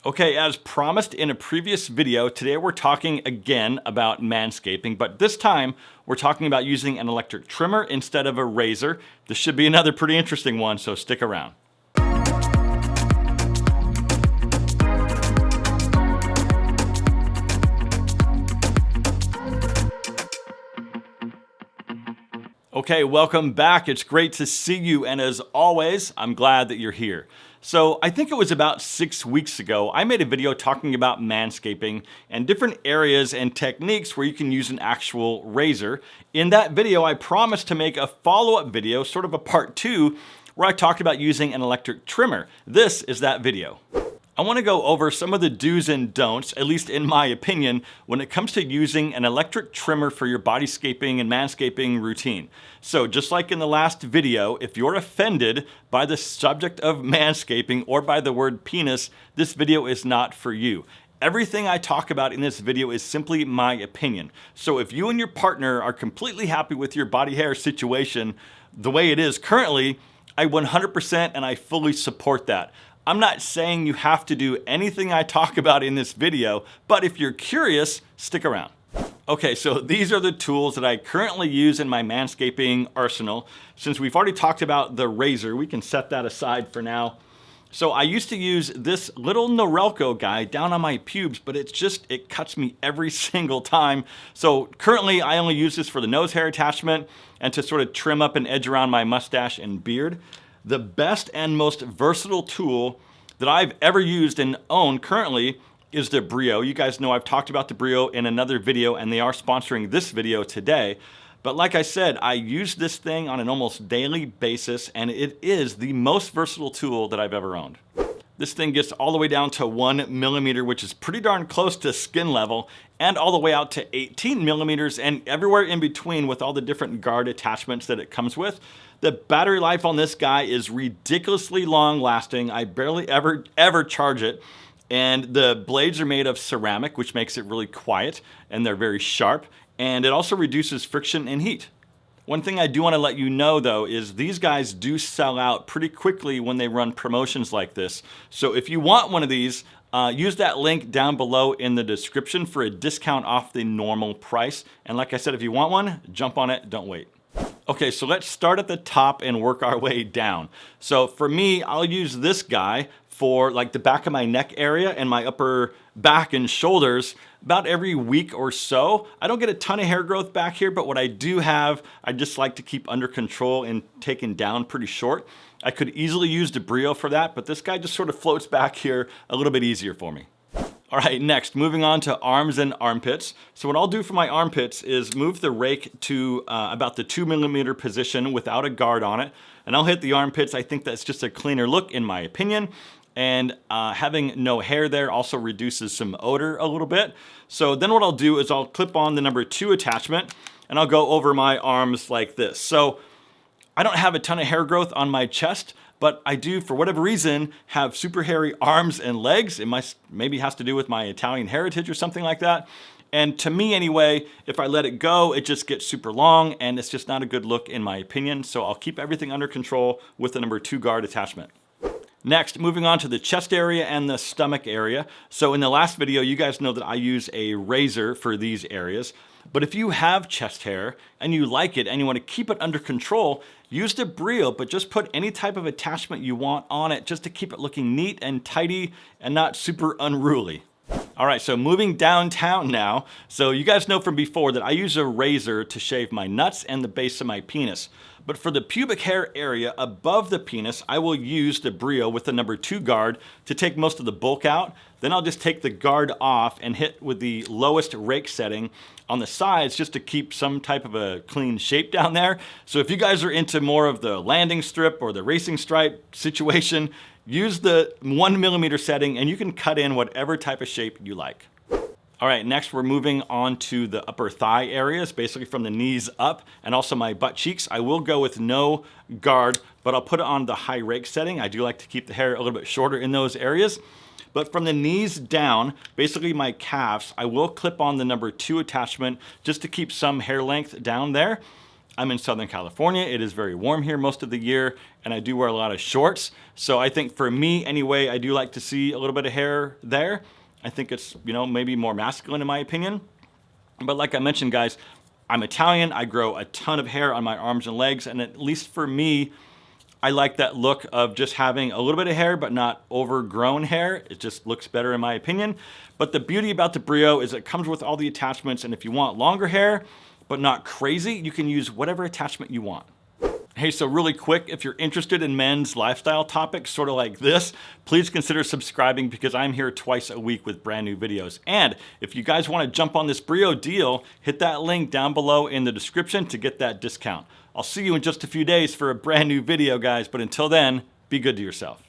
Okay, as promised in a previous video, today we're talking again about manscaping, but this time we're talking about using an electric trimmer instead of a razor. This should be another pretty interesting one, so stick around. Okay, welcome back. It's great to see you, and as always, I'm glad that you're here. So I think it was about 6 weeks ago, I made a video talking about manscaping and different areas and techniques where you can use an actual razor. In that video, I promised to make a follow-up video, sort of a part 2, where I talked about using an electric trimmer. This is that video. I want to go over some of the do's and don'ts, at least in my opinion, when it comes to using an electric trimmer for your bodyscaping and manscaping routine. So just like in the last video, if you're offended by the subject of manscaping or by the word penis, this video is not for you. Everything I talk about in this video is simply my opinion. So if you and your partner are completely happy with your body hair situation the way it is currently, I 100% and I fully support that. I'm not saying you have to do anything I talk about in this video, but if you're curious, stick around. Okay, so these are the tools that I currently use in my manscaping arsenal. Since we've already talked about the razor, we can set that aside for now. So I used to use this little Norelco guy down on my pubes, but it cuts me every single time. So currently I only use this for the nose hair attachment and to sort of trim up and edge around my mustache and beard. The best and most versatile tool that I've ever used and own currently is the Brio. You guys know I've talked about the Brio in another video, and they are sponsoring this video today. But like I said, I use this thing on an almost daily basis, and it is the most versatile tool that I've ever owned. This thing gets all the way down to 1 millimeter, which is pretty darn close to skin level, and all the way out to 18 millimeters and everywhere in between with all the different guard attachments that it comes with. The battery life on this guy is ridiculously long lasting. I barely ever charge it. And the blades are made of ceramic, which makes it really quiet, and they're very sharp. And it also reduces friction and heat. One thing I do want to let you know though is these guys do sell out pretty quickly when they run promotions like this. So if you want one of these, use that link down below in the description for a discount off the normal price. And like I said, if you want one, jump on it, don't wait. Okay, so let's start at the top and work our way down. So for me, I'll use this guy for like the back of my neck area and my upper back and shoulders about every week or so. I don't get a ton of hair growth back here, but what I do have, I just like to keep under control and taken down pretty short. I could easily use the Brio for that, but this guy just sort of floats back here a little bit easier for me. All right, next, moving on to arms and armpits. So what I'll do for my armpits is move the rake to about the 2 millimeter position without a guard on it, and I'll hit the armpits. I think that's just a cleaner look in my opinion. And having no hair there also reduces some odor a little bit. So then what I'll do is I'll clip on the number 2 attachment and I'll go over my arms like this. So I don't have a ton of hair growth on my chest, but I do, for whatever reason, have super hairy arms and legs. It maybe has to do with my Italian heritage or something like that. And to me anyway, if I let it go, it just gets super long and it's just not a good look in my opinion. So I'll keep everything under control with the number 2 guard attachment. Next, moving on to the chest area and the stomach area. So in the last video, you guys know that I use a razor for these areas. But if you have chest hair and you like it and you want to keep it under control, use the Brio, but just put any type of attachment you want on it just to keep it looking neat and tidy and not super unruly. All right, so moving downtown now. So you guys know from before that I use a razor to shave my nuts and the base of my penis. But for the pubic hair area above the penis, I will use the Brio with the number 2 guard to take most of the bulk out. Then I'll just take the guard off and hit with the lowest rake setting on the sides just to keep some type of a clean shape down there. So if you guys are into more of the landing strip or the racing stripe situation, use the 1 millimeter setting and you can cut in whatever type of shape you like. All right, next we're moving on to the upper thigh areas, basically from the knees up, and also my butt cheeks. I will go with no guard, but I'll put it on the high rake setting. I do like to keep the hair a little bit shorter in those areas. But from the knees down, basically my calves, I will clip on the number 2 attachment just to keep some hair length down there. I'm in Southern California. It is very warm here most of the year, and I do wear a lot of shorts. So I think for me anyway, I do like to see a little bit of hair there. I think it's, maybe more masculine in my opinion. But like I mentioned, guys, I'm Italian. I grow a ton of hair on my arms and legs, and at least for me, I like that look of just having a little bit of hair, but not overgrown hair. It just looks better in my opinion. But the beauty about the Brio is it comes with all the attachments, and if you want longer hair, but not crazy, you can use whatever attachment you want. Hey, so really quick, if you're interested in men's lifestyle topics, sort of like this, please consider subscribing because I'm here twice a week with brand new videos. And if you guys want to jump on this Brio deal, hit that link down below in the description to get that discount. I'll see you in just a few days for a brand new video, guys, but until then, be good to yourself.